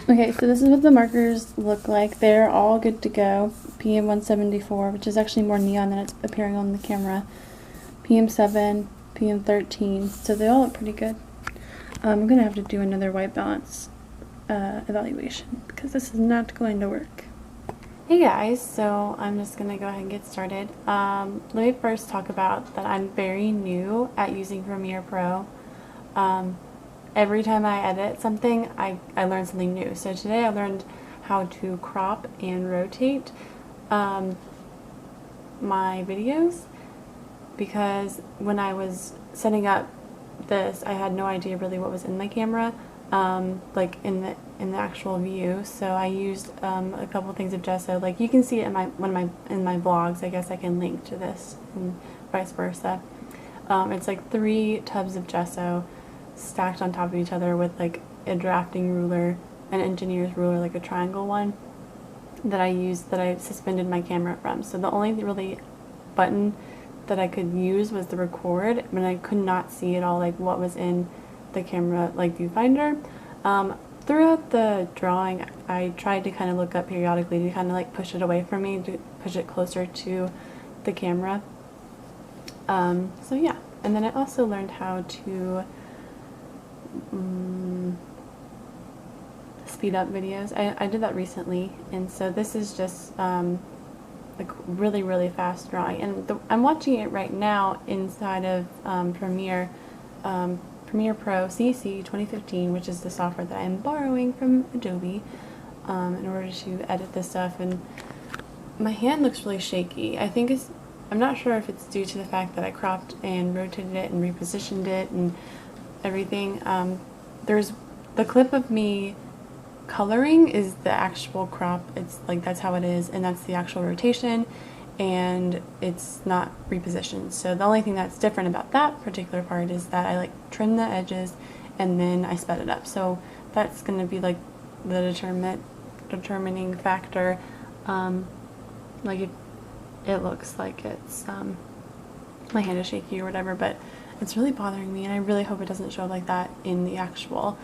Okay, so this is what the markers look like. They're all good to go. PM 174, which is actually more neon than it's appearing on the camera. PM 7, PM 13, so they all look pretty good. I'm going to have to do another white balance evaluation because this is not going to work. Hey guys, so I'm just going to go ahead and get started. Let me first talk about that I'm very new at using Premiere Pro. Every time I edit something, I learn something new. So today I learned how to crop and rotate my videos, because when I was setting up this, I had no idea really what was in my camera, like in the actual view. So I used a couple things of gesso. Like you can see it in my vlogs. I guess I can link to this and vice versa. It's like 3 tubs of gesso stacked on top of each other with like a drafting ruler, an engineer's ruler, like a triangle one that I used, that I suspended my camera from. So the only really button that I could use was the record, but I could not see at all like what was in the camera like viewfinder. Throughout the drawing, I tried to kind of look up periodically to kind of like push it away from me, to push it closer to the camera. So yeah, and then I also learned how to speed up videos. I did that recently, and so this is just like really fast drawing, and I'm watching it right now inside of Premiere Pro CC 2015, which is the software that I'm borrowing from Adobe in order to edit this stuff. And my hand looks really shaky. I'm not sure if it's due to the fact that I cropped and rotated it and repositioned it and everything. There's the clip of me coloring is the actual crop. It's like that's how it is, and that's the actual rotation, and it's not repositioned. So the only thing that's different about that particular part is that I like trim the edges and then I sped it up. So that's going to be like the determining factor. Like it looks like it's my hand is shaky or whatever, but it's really bothering me, and I really hope it doesn't show like that in the actual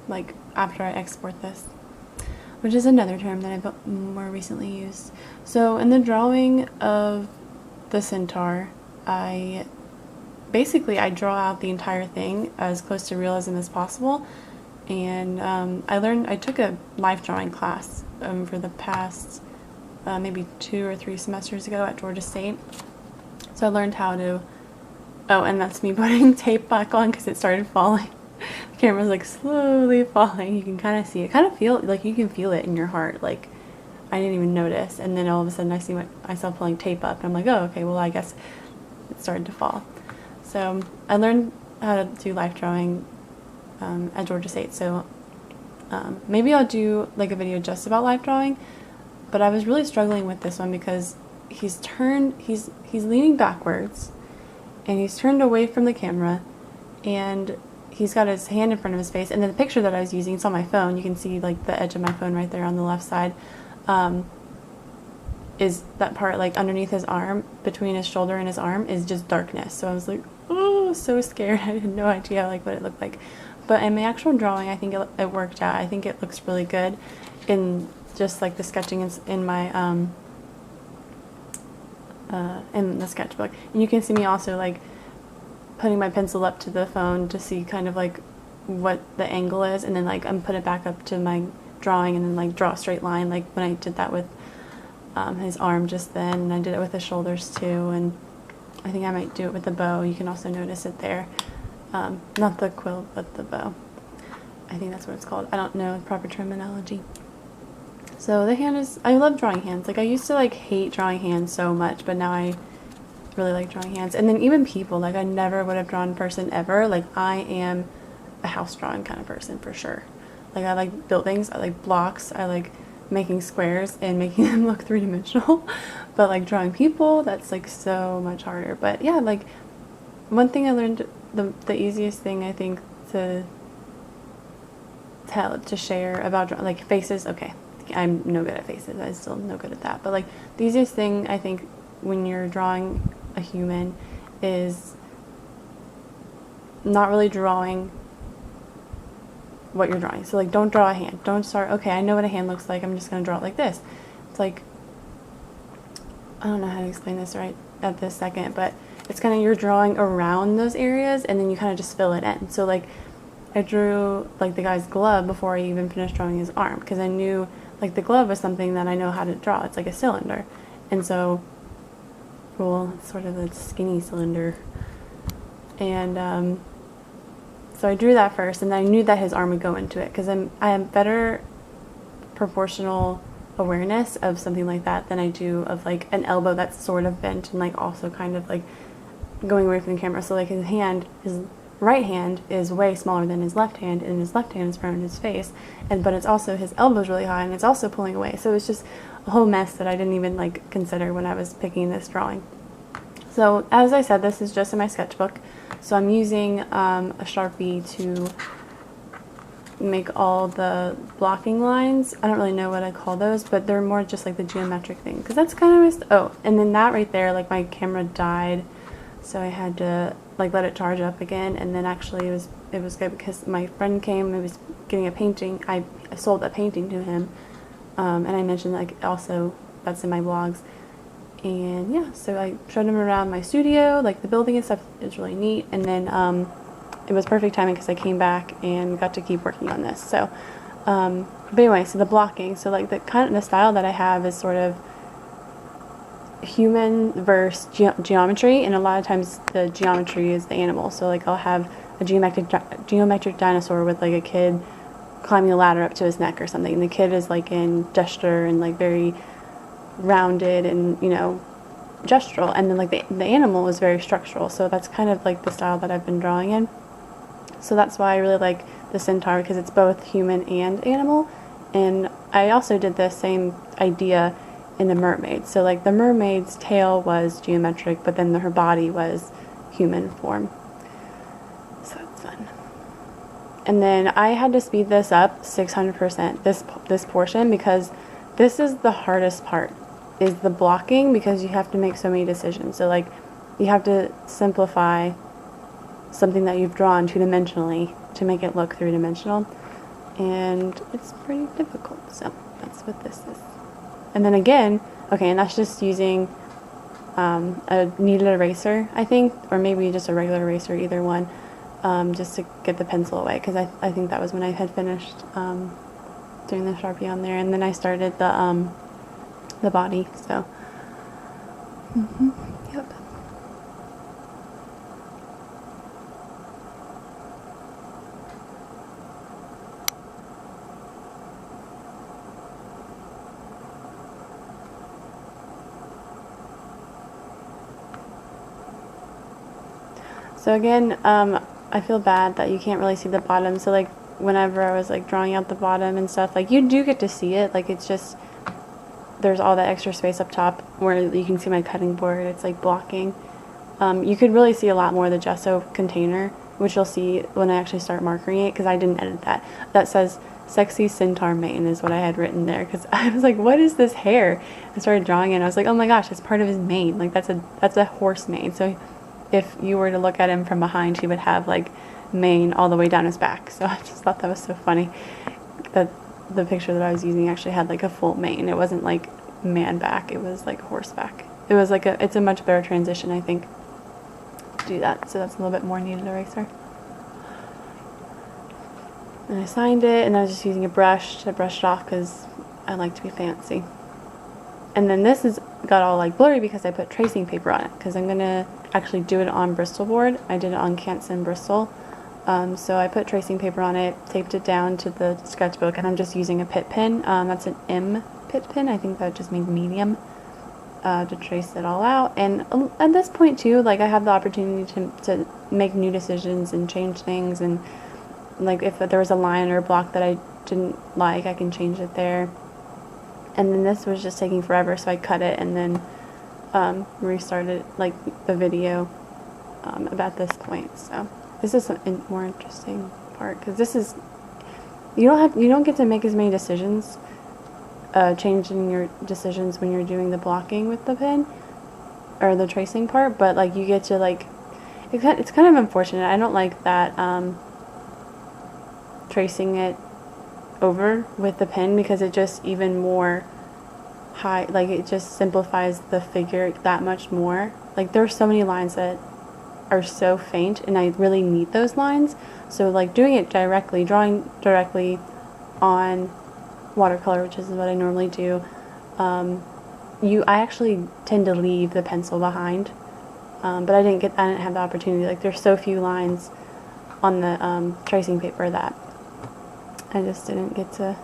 like after I export this, which is another term that I've more recently used. So in the drawing of the Centaur, I draw out the entire thing as close to realism as possible, and I took a life drawing class for the past maybe 2 or 3 semesters ago at Georgia State. So I learned how to, oh, and that's me putting tape back on because it started falling. The camera's like slowly falling. You can kind of see it, kind of feel like you can feel it in your heart. Like I didn't even notice, and then all of a sudden I see myself pulling tape up, and I'm like, oh, okay, well I guess it started to fall. So I learned how to do life drawing at Georgia State. So maybe I'll do like a video just about life drawing. But I was really struggling with this one because he's leaning backwards, and he's turned away from the camera, and he's got his hand in front of his face. And then the picture that I was using, it's on my phone, you can see like the edge of my phone right there on the left side, is that part like underneath his arm, between his shoulder and his arm, is just darkness. So I was like, oh, so scared. I had no idea like what it looked like. But in my actual drawing, I think it worked out. I think it looks really good in just like the sketching in my in the sketchbook. And you can see me also like putting my pencil up to the phone to see kind of like what the angle is, and then like I'm put it back up to my drawing and then like draw a straight line, like when I did that with his arm just then, and I did it with his shoulders too, and I think I might do it with the bow. You can also notice it there, not the quill but the bow. I think that's what it's called. I don't know the proper terminology. So the hand is, I love drawing hands. Like I used to like hate drawing hands so much, but now I really like drawing hands. And then even people, like I never would have drawn a person ever. Like I am a house drawing kind of person for sure. Like I like buildings, I like blocks, I like making squares and making them look three-dimensional. But like drawing people, that's like so much harder. But yeah, like one thing I learned, the easiest thing I think to share about like faces, okay, I'm no good at faces, I'm still no good at that, but like the easiest thing I think when you're drawing a human is not really drawing what you're drawing. So like, don't draw a hand. Don't start, okay, I know what a hand looks like, I'm just going to draw it like this. It's like, I don't know how to explain this right at this second, but it's kind of, you're drawing around those areas and then you kind of just fill it in. So like, I drew like the guy's glove before I even finished drawing his arm, because I knew like the glove was something that I know how to draw. It's like a cylinder. And so, well, it's sort of a skinny cylinder. And so I drew that first, and then I knew that his arm would go into it, because I have better proportional awareness of something like that than I do of like an elbow that's sort of bent and like also kind of like going away from the camera. So like his hand, his right hand is way smaller than his left hand, and his left hand is around his face, but it's also, his elbow's really high and it's also pulling away. So it's just a whole mess that I didn't even like consider when I was picking this drawing. So as I said, this is just in my sketchbook. So I'm using a Sharpie to make all the blocking lines. I don't really know what I call those, but they're more just like the geometric thing, because that's kind of oh, and then that right there, like my camera died, so I had to like let it charge up again. And then actually it was good because my friend came and was getting a painting. I sold a painting to him, and I mentioned like also that's in my blogs. And yeah, so I showed him around my studio, like the building and stuff is really neat. And then it was perfect timing because I came back and got to keep working on this. So, but anyway, so the blocking, so like the kind of the style that I have is sort of human versus geometry, and a lot of times the geometry is the animal. So like I'll have a geometric dinosaur with like a kid climbing a ladder up to his neck or something, and the kid is like in gesture and like very rounded and, you know, gestural, and then like the animal is very structural. So that's kind of like the style that I've been drawing in. So that's why I really like the Centaur, because it's both human and animal. And I also did the same idea in the mermaid. So like the mermaid's tail was geometric, but then her body was human form. So it's fun. And then I had to speed this up 600%, this portion, because this is the hardest part, is the blocking, because you have to make so many decisions. So like you have to simplify something that you've drawn two-dimensionally to make it look three-dimensional, and it's pretty difficult. So that's what this is. And then again, okay, and that's just using a kneaded eraser, I think, or maybe just a regular eraser, either one, just to get the pencil away, because I think that was when I had finished doing the Sharpie on there. And then I started the body. So yep. So again, I feel bad that you can't really see the bottom. So like whenever I was like drawing out the bottom and stuff, like you do get to see it. Like it's just, there's all that extra space up top where you can see my cutting board. It's like blocking. You could really see a lot more of the gesso container, which you'll see when I actually start marking it, because I didn't edit that. That says sexy Centaur mane is what I had written there, because I was like, what is this hair? I started drawing it and I was like, oh my gosh, it's part of his mane. Like that's a horse mane. So if you were to look at him from behind, he would have like mane all the way down his back. So I just thought that was so funny that the picture that I was using actually had like a full mane. It wasn't like man back, it was like horseback. It was like it's a much better transition, I think, to do that. So that's a little bit more kneaded eraser. And I signed it, and I was just using a brush to brush it off because I like to be fancy. And then this is got all like blurry because I put tracing paper on it, because I'm gonna actually do it on Bristol board. I did it on Canson Bristol. So I put tracing paper on it, taped it down to the sketchbook, and I'm just using a pit pen. That's an M pit pen. I think that just means medium, to trace it all out. And at this point too, like I have the opportunity to make new decisions and change things, and like if there was a line or a block that I didn't like, I can change it there. And then this was just taking forever, so I cut it and then restarted like the video at this point. So this is a more interesting part, because this is, you don't get to make as many decisions, changing your decisions when you're doing the blocking with the pen or the tracing part, but like you get to like, it's kind of unfortunate. I don't like that tracing it over with the pen, because it just even more high, like it just simplifies the figure that much more. Like there's so many lines that are so faint, and I really need those lines. So like doing it directly, drawing directly on watercolor, which is what I normally do, I actually tend to leave the pencil behind, but I didn't have the opportunity. Like there's so few lines on the tracing paper that I just didn't get to.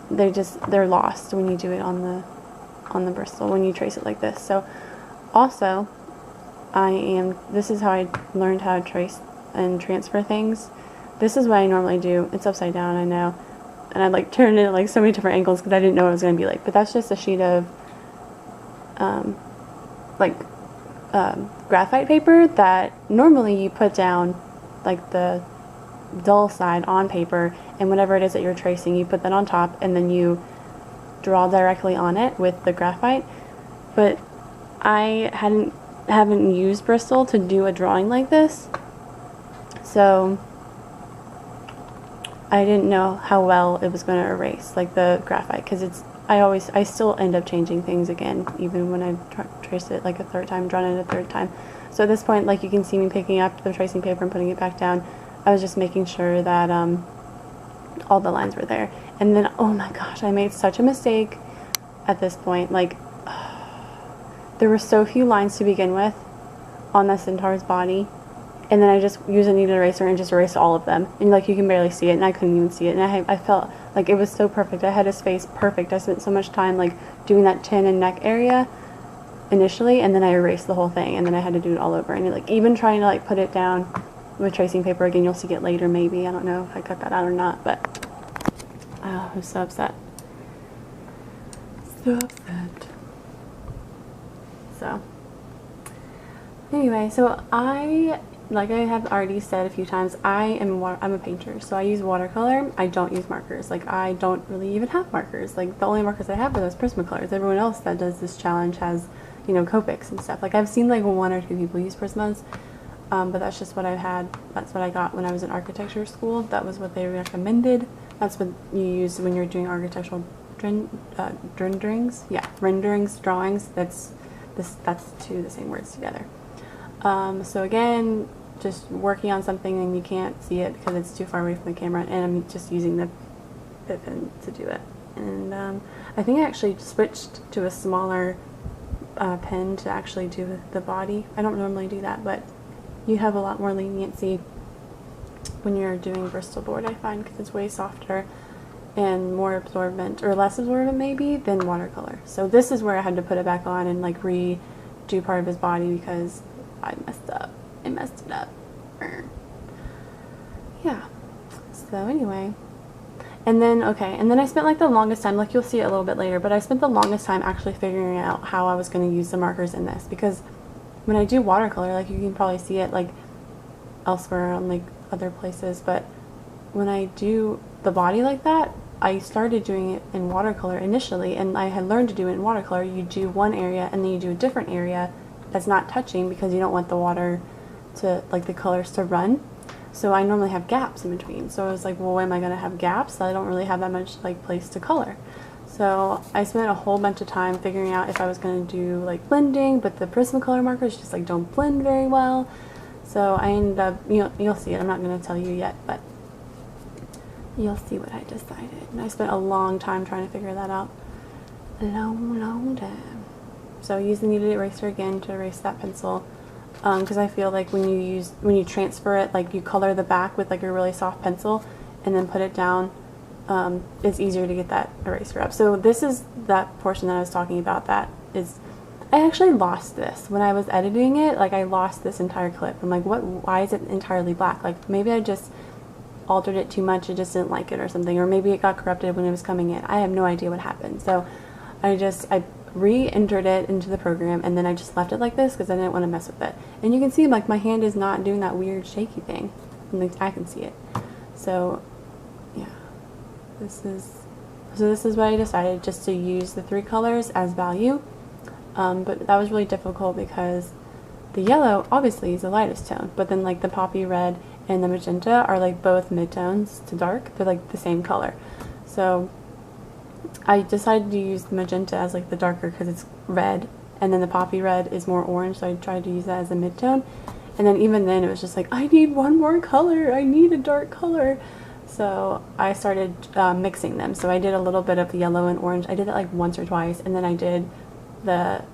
They're lost when you do it on the Bristol, when you trace it like this. So also, this is how I learned how to trace and transfer things. This is what I normally do. It's upside down, I know. And I like turned it at like so many different angles because I didn't know what it was going to be like. But that's just a sheet of graphite paper that normally you put down like the dull side on paper, and whatever it is that you're tracing, you put that on top, and then you draw directly on it with the graphite. But I haven't used Bristol to do a drawing like this, so I didn't know how well it was going to erase, like the graphite, because I still end up changing things again, even when I trace it like a third time, drawn it a third time. So at this point, like you can see me picking up the tracing paper and putting it back down. I was just making sure that all the lines were there. And then, oh my gosh, I made such a mistake at this point. Like, there were so few lines to begin with on the Centaur's body, and then I just used a kneaded eraser and just erased all of them. And like you can barely see it, and I couldn't even see it. And I felt like it was so perfect. I had his face perfect. I spent so much time like doing that chin and neck area initially, and then I erased the whole thing, and then I had to do it all over. And like even trying to like put it down with tracing paper again, you'll see it later maybe. I don't know if I cut that out or not, but I was so upset. So upset. So anyway, so like I have already said a few times, I'm a painter, so I use watercolor. I don't use markers. Like I don't really even have markers. Like the only markers I have are those Prisma colors. Everyone else that does this challenge has, you know, Copics and stuff. Like I've seen like 1 or 2 people use Prismas, but that's just what I've had. That's what I got when I was in architecture school. That was what they recommended. That's what you use when you're doing architectural renderings. Yeah, renderings, drawings. That's two of the same words together. So again, just working on something and you can't see it because it's too far away from the camera, and I'm just using the pen to do it. And I think I actually switched to a smaller pen to actually do the body. I don't normally do that, but you have a lot more leniency when you're doing Bristol board, I find, because it's way softer and more absorbent, or less absorbent maybe, than watercolor. So this is where I had to put it back on and like redo part of his body because I messed up. I messed it up. Yeah. So anyway. And then, okay, and then I spent like the longest time, like you'll see it a little bit later, but I spent the longest time actually figuring out how I was going to use the markers in this, because when I do watercolor, like you can probably see it like elsewhere on like other places, but when I do the body like that, I started doing it in watercolor initially, and I had learned to do it in watercolor. You do one area and then you do a different area that's not touching because you don't want the water to, like the colors to run. So I normally have gaps in between. So I was like, well, why am I going to have gaps? I don't really have that much like place to color. So I spent a whole bunch of time figuring out if I was going to do like blending, but the Prismacolor markers just like don't blend very well. So I ended up, you'll see it. I'm not going to tell you yet, but you'll see what I decided. And I spent a long time trying to figure that out. A long time. So I used the kneaded eraser again to erase that pencil. Because I feel like when you transfer it, like you color the back with like a really soft pencil and then put it down, it's easier to get that eraser up. So this is that portion that I was talking about. That is, I actually lost this when I was editing it. Like I lost this entire clip. I'm like, why is it entirely black? Like maybe I just altered it too much. I just didn't like it or something, or maybe it got corrupted when it was coming in. I have no idea what happened. So I re-entered it into the program, and then I just left it like this because I didn't want to mess with it. And you can see like my hand is not doing that weird shaky thing. I can see it. So yeah, this is what I decided, just to use the 3 colors as value. But that was really difficult because the yellow obviously is the lightest tone, but then like the poppy red and the magenta are like both midtones to dark. They're like the same color. So I decided to use the magenta as like the darker because it's red, and then the poppy red is more orange, so I tried to use that as a midtone. And then even then it was just like, I need one more color, I need a dark color. So I started mixing them. So I did a little bit of yellow and orange. I did it like once or twice, and then I did the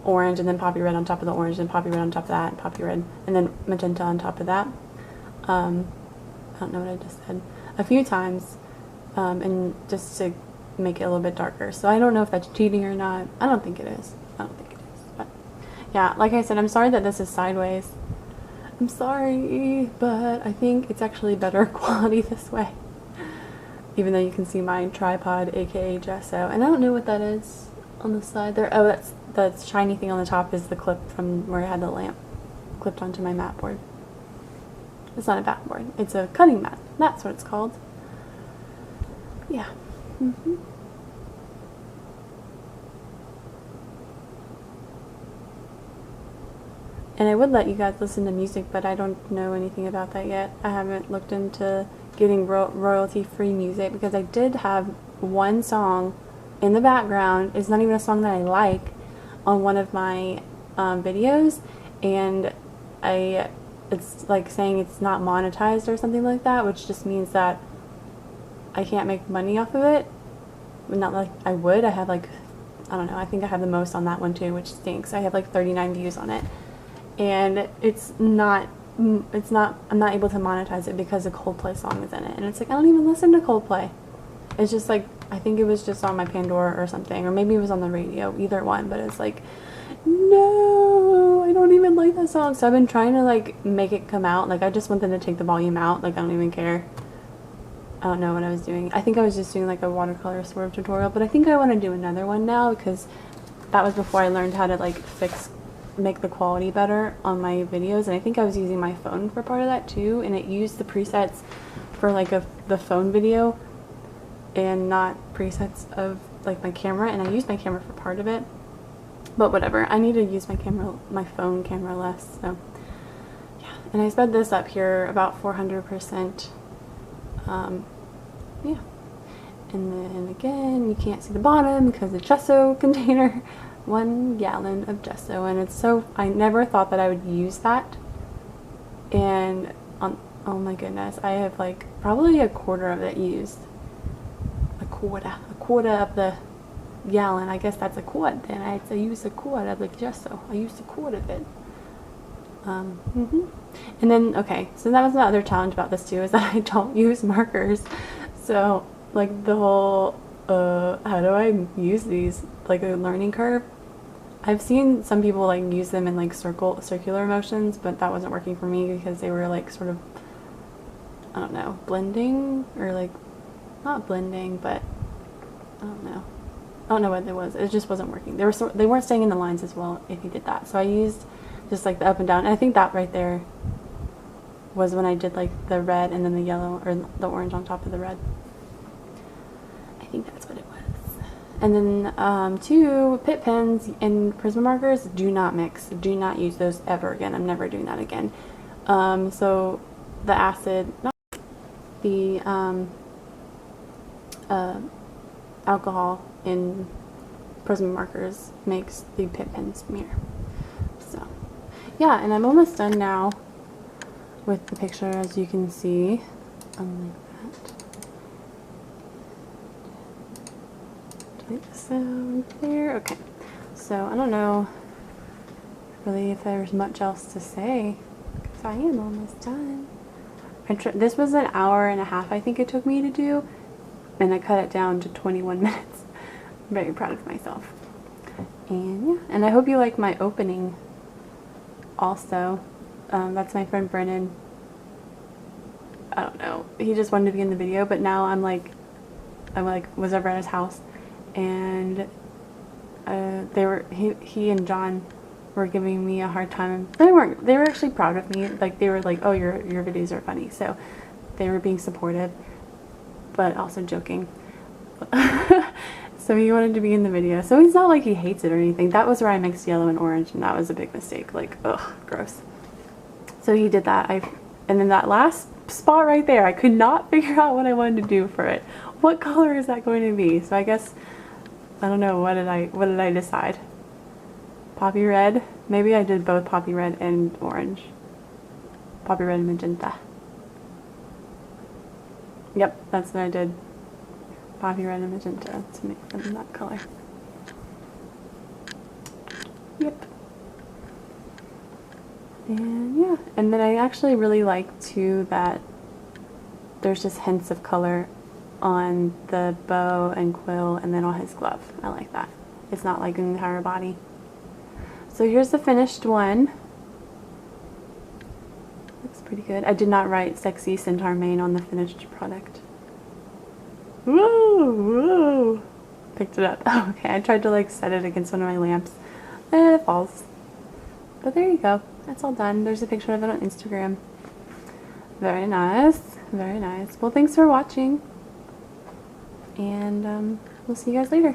orange and then poppy red on top of the orange and poppy red on top of that and poppy red and then magenta on top of that. I don't know what I just said. A few times, and just to make it a little bit darker. So I don't know if that's cheating or not. I don't think it is. I don't think it is. But yeah, like I said, I'm sorry that this is sideways. I'm sorry, but I think it's actually better quality this way. Even though you can see my tripod, aka gesso. And I don't know what that is on the side there. Oh, that's the shiny thing on the top is the clip from where I had the lamp clipped onto my mat board. It's not a mat board, it's a cutting mat. That's what it's called. Yeah. And I would let you guys listen to music, but I don't know anything about that yet. I haven't looked into getting royalty-free music because I did have one song in the background. It's not even a song that I like on one of my videos, and it's like saying it's not monetized or something like that, which just means that I can't make money off of it. Not like I would. I have like, I don't know, I think I have the most on that one too, which stinks. I have like 39 views on it. And I'm not able to monetize it because a Coldplay song is in it. And it's like, I don't even listen to Coldplay. It's just like, I think it was just on my Pandora or something, or maybe it was on the radio, either one, but it's like, no, I don't even like that song. So I've been trying to like make it come out. Like I just want them to take the volume out. Like I don't even care. I don't know what I was doing. I think I was just doing like a watercolor sort of tutorial, but I think I want to do another one now because that was before I learned how to like make the quality better on my videos. And I think I was using my phone for part of that too, and it used the presets for like the phone video and not presets of like my camera, and I used my camera for part of it, but whatever. I need to use my phone camera less. So yeah, and I sped this up here about 400%. Yeah, and then again, you can't see the bottom because the gesso container. 1 gallon of gesso, and it's so, I never thought that I would use that, and oh my goodness, I have like probably a quarter of it used. A quarter of the gallon. I guess that's a quart then. I used a quart of the gesso. I used a quart of it. And then, okay, so that was the other challenge about this too, is that I don't use markers. So like the whole how do I use these, like a learning curve. I've seen some people like use them in like circular motions, but that wasn't working for me because they were like sort of, I don't know, blending, or like not blending, but I don't know what it was. It just wasn't working. They weren't staying in the lines as well if you did that. So I used just like the up and down. And I think that right there was when I did like the red and then the yellow or the orange on top of the red. I think that's what it was. And then 2 pit pens and Prisma markers, do not mix. Do not use those ever again. I'm never doing that again. So the acid, not the alcohol in Prisma markers makes the pit pen smear. So yeah, and I'm almost done now with the picture, as you can see. Like the sound there. Okay, so I don't know really if there's much else to say because I am almost done. This was an hour and a half I think it took me to do, and I cut it down to 21 minutes. I'm very proud of myself. And yeah, and I hope you like my opening also. That's my friend Brennan. I don't know, he just wanted to be in the video, but now I was over at his house, and he and John were giving me a hard time. They were actually proud of me. Like, they were like, oh, your videos are funny. So they were being supportive, but also joking. so he wanted to be in the video. So he's not like he hates it or anything. That was where I mixed yellow and orange, and that was a big mistake. Like, ugh, gross. So he did that. And then that last spot right there, I could not figure out what I wanted to do for it. What color is that going to be? So I guess, I don't know, what did I decide? Poppy red? Maybe I did both poppy red and orange. Poppy red and magenta. Yep, that's what I did. Poppy red and magenta to make them that color. Yep. And yeah, and then I actually really like too that there's just hints of color on the bow and quill and then on his glove. I like that. It's not like an entire body. So here's the finished one. Looks pretty good. I did not write sexy Centaur mane on the finished product. Woo! Woo! Picked it up. Oh, okay, I tried to like set it against one of my lamps. It falls. But there you go. That's all done. There's a picture of it on Instagram. Very nice. Very nice. Well, thanks for watching. And we'll see you guys later.